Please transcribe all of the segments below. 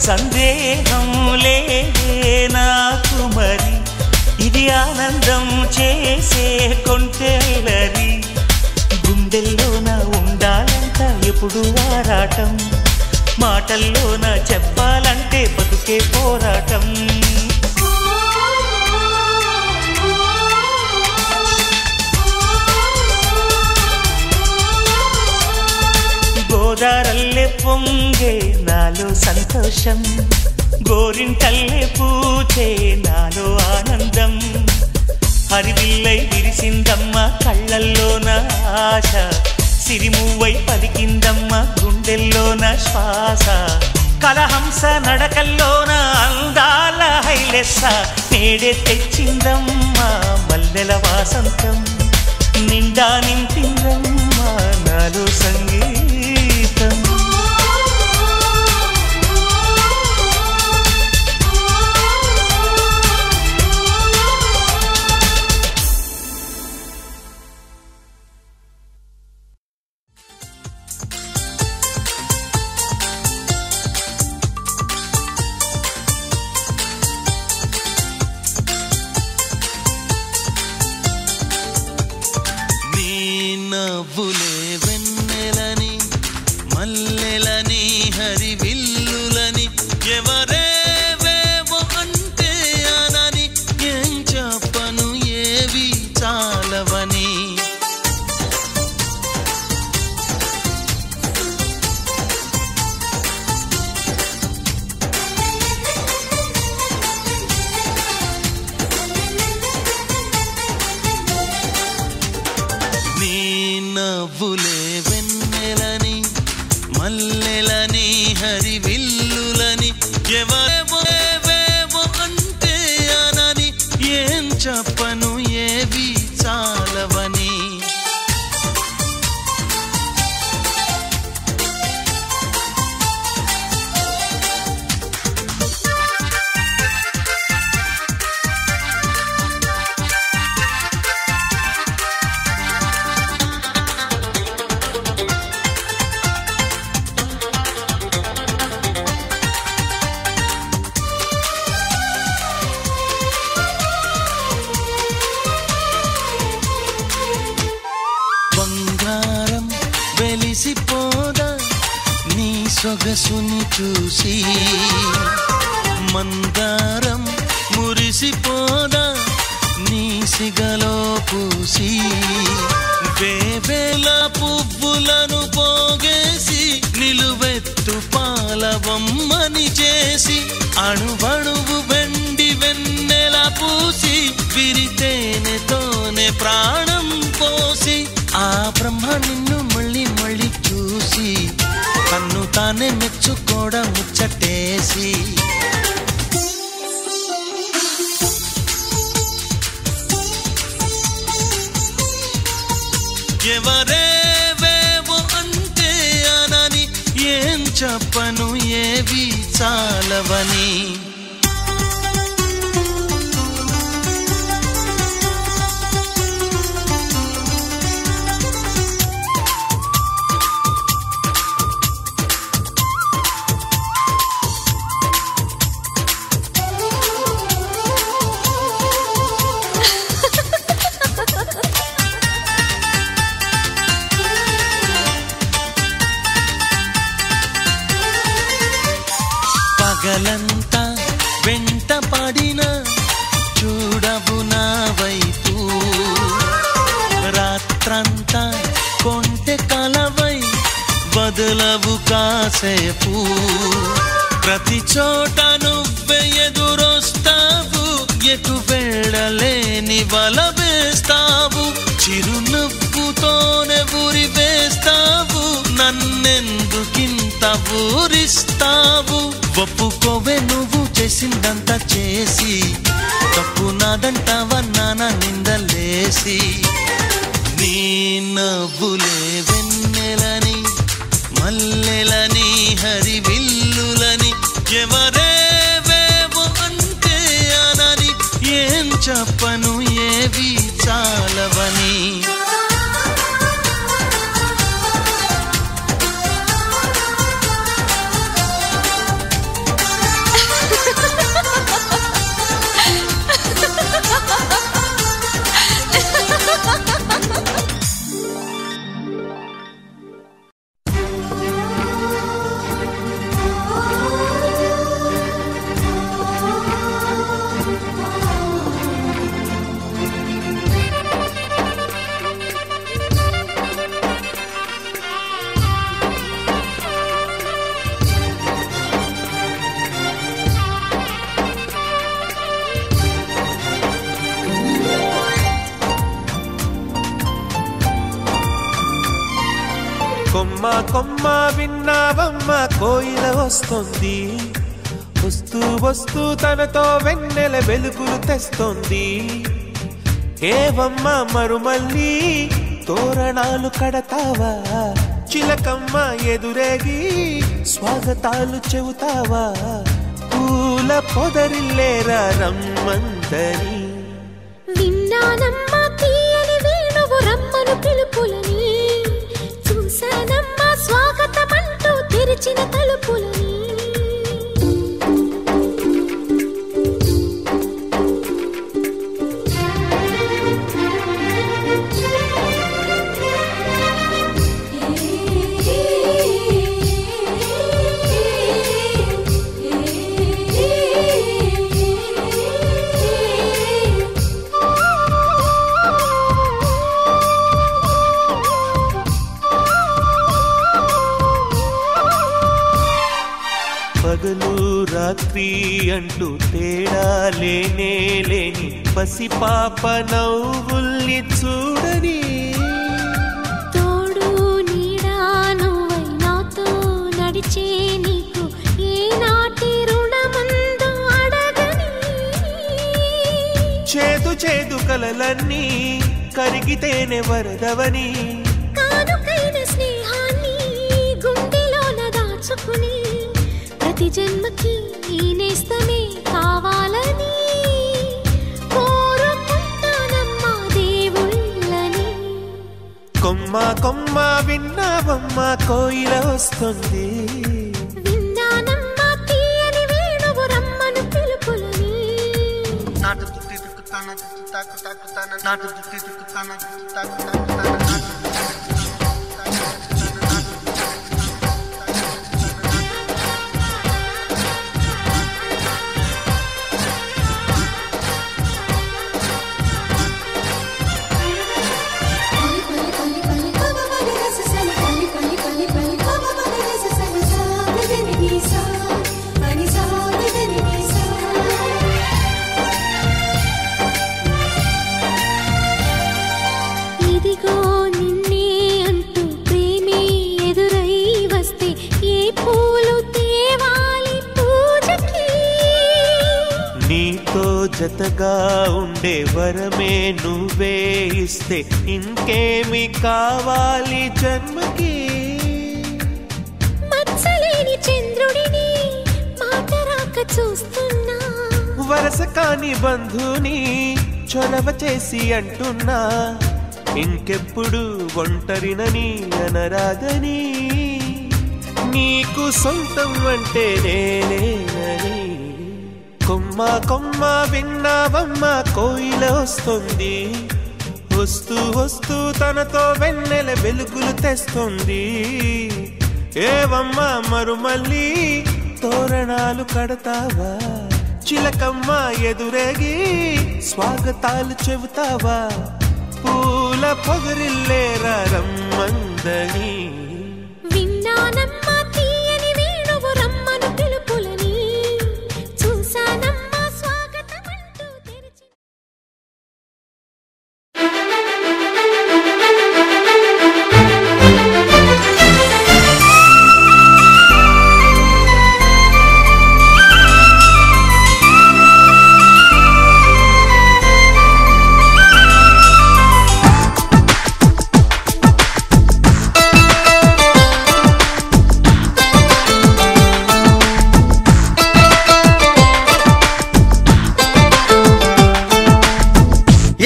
సందేహం లేదే నాకు మరి, ఇది ఆనందం చేసే కొంటెలరి. గుండెల్లోన ఉండాలంట ఎప్పుడు ఆరాటం, మాటల్లోన చెప్పాలంటే బతుకే పోరాటం. గోదారల్లే పొంగే నాలో సంతోషం, గోరింటల్లే పూచే నాలో ఆనందం. హరివిల్లై విరిసిందమ్మ కళ్ళల్లోన ఆశ, సిరిమువ్వై పలికిందమ్మ గుండెల్లోన శ్వాస. కలహంస నడకల్లోన అందాల హైలెస్స, నేడే తెచ్చిందమ్మ మల్లెల వాసంతం. నిండా నింపిందమ్మ నాలో సంగీతం. నవ్వులే వెన్నెలని మల్లెలని హరివిల్లులని ఎవరేవేవో అంటే అనని ఏం చెప్పను ఏవి చాలవని. నవ్వులే వెన్నెలని మల్లెలని హరివిల్లులని ఎవరేవేవో అంటే అనని ఏం చెప్పను ఏవి చాలవని. బంగారం వెలిసిపోదా నీ సొగసుని చూసి, మందారం మురిసిపోదా నీ సిగలో పూసి. వేవేల పువ్వులను పోగేసి నిలువెత్తు పాలవమ్మని చేసి, అణువణువు వెండి వెన్నెల పూసి, విరితేనెతోనే ప్రాణం పోసి. ఆ బ్రహ్మ నిన్ను మళ్ళీ మళ్ళీ చూసి తన్ను తానే మెచ్చుకోవడం ముచ్చటేసి. ఎవరేవేవో అంటే అనని ఏం చెప్పను ఏవి చాలవని. పగలంతా వెంట పడిన చూడవు నా వైపు, రాత్రంతా కొంటె కలవై వదలవు కాసేపు. ప్రతి చోట నువ్వే ఎదురొస్తావు, ఎటు వెళ్ళలేని వల వేస్తావు. చిరునవ్వుతోనే ఊరి వేస్తావు, నన్నెందుకింత ఊరిస్తావు. ఒప్పుకోవే నువ్వు చేసిందంతా చేసి, తప్పు నాదంటావా నాన్న నిందలేసి. నీ నవ్వులే వెన్నెలని మల్లెలని హరివిల్లులని ఎవరేవేవో అంటే అనని ఏం చెప్పను ఏవి చాలవని. కొమ్మ విన్నావమ్మ కోయిల వస్తుంది, వస్తూ వస్తూ తనతో వెన్నెల వెలుగులు తెస్తుంది. ఏవమ్మ మరుమల్లి తోరణాలు కడతావా, చిలకమ్మ ఎదురేగి స్వాగతాలు చెబుతావా, పూల పొదరిల్లేరా రమ్మందని. విన్నానమ్మా తీయని వేణువు రమ్మను పిలుపులని, చూశానమ్మా స్వాగతమంటూ తెరిచిన తలుపులని. పగలు రాత్రి అంటూ తేడా లేనే లేని పసిపాప నవ్వుల్ని చూడని, తోడు నీడా నువ్వై నాతో నడిచే నీకు ఏనాటి రుణమందు అడగని. చేదు చేదు కలలన్నీ కరిగితేనే వరదవని, కానుకైన స్నేహాన్ని గుండెలోన దాచుకుని, ప్రతి జన్మకి ఈ నేస్తమే కావాలని కోరుకుంటానమ్మా దేవుళ్ళని. కొమ్మ కొమ్మ విన్నావమ్మ కోయిల వస్తుంది, విన్నానమ్మా తీయని వేణువు రమ్మను పిలుపులని. నాటు దుట్టి దుక్కుతాన దుట్టు తాకు తాకుతాన, నాటు దుట్టి దుక్కుతాన దుట్టు తాకు తాకుతాన, ఇదిగో నిన్నే అంటూ ప్రేమే ఎదురై వస్తే ఏ పూలు తేవాలి పూజకి. నీతో జతగా ఉండే వరమే నువ్వే ఇస్తే ఇంకేమి కావాలి జన్మకి. మచ్చలేని చంద్రుడిని మాట రాక చూస్తున్నా, వరస కాని బంధుని చొరవ చేసి అంటున్నా, ఇంకెప్పుడు ఒంటరినని అనరాదని, నీకు సొంతం అంటే నేనేనని. కొమ్మ కొమ్మ విన్నావమ్మ కోయిల వస్తుంది, వస్తూ వస్తూ తనతో వెన్నెల వెలుగులు తెస్తుంది. ఏవమ్మ మరుమల్లి తోరణాలు కడతావా, చిలకమ్మ ఎదురేగి స్వాగతాలు చెబుతావా, పూల పొగరిల్లేరా రమ్మందని. విన్నానమ్మా తీయని వేణువు రమ్మను పిలుపులని, చూశానమ్మా స్వాగతమంటూ తెరిచి.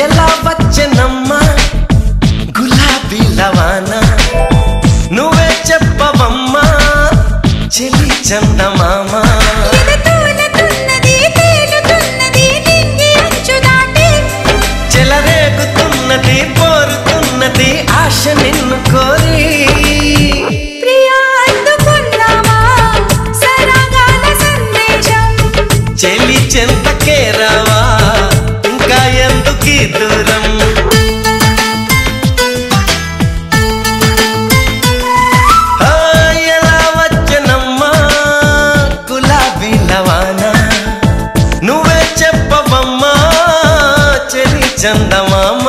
ఎలా వచ్చనమ్మా గులాబీ లవానా, నువ్వే చెప్పవమ్మా చెలి చందమామ. చెలరేగుతున్నది పోరుతున్నది ఆశ నిన్ను కోరి, చెలి చెంతకే రావా ఇంకా ఎందుకీ దూరం. ఎలా వచ్చనమ్మా గులాబీ లవానా, నువ్వే చెప్పవమ్మా చెలి చందమామ.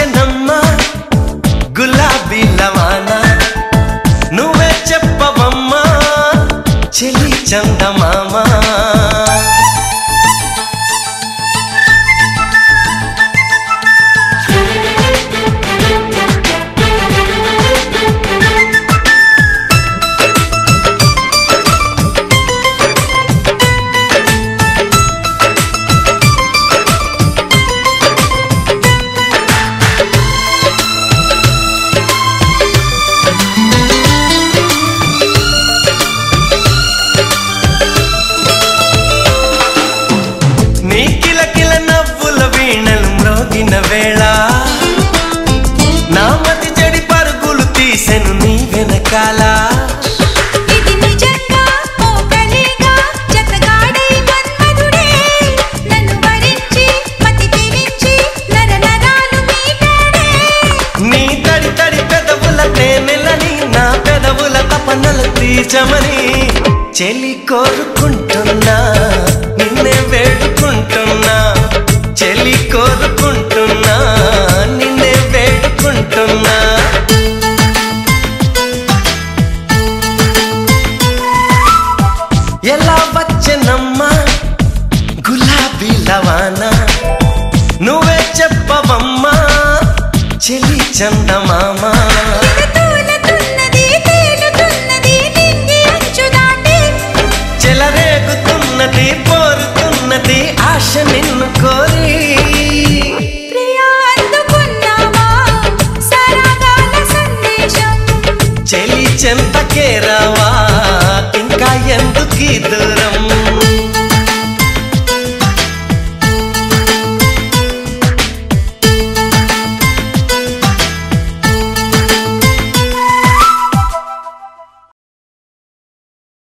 వచ్చెనమ్మా గులాబీ లవానా నువ్వే చెప్పవమ్మా చెలి చందమామా వేళ నా మతి చెడి పరుగులు తీసెను నీ వెనకాల ఇది నిజంగా ఓ కలేగా జతగాడే మన్మధుడే నన్ను వరించి మతి తెరించి నరనరాలు మీటాడే నీ తడి తడి పెదవుల తేనెలని నా పెదవుల తపనలు తీర్చమని చెలి కోరుకుంటున్నా నిన్నే వేడుకుంటున్నా చెలి కోరుకుంటున్నా నిన్నే వేడుకుంటున్నా ఎలా వచ్చెనమ్మా గులాబీ లవానా నువ్వే చెప్పవమ్మా చెలి చందమామా తూలుతున్నది తేలుతున్నది నింగి అంచు దాటి చెలరేగుతున్నది పోరుతున్నది ఆశ నిన్ను కోరి ప్రియా అందుకున్నావా సరాగాల సందేశం చెలి చెంతకే రావా ఇంకా ఎందుకీ దూరం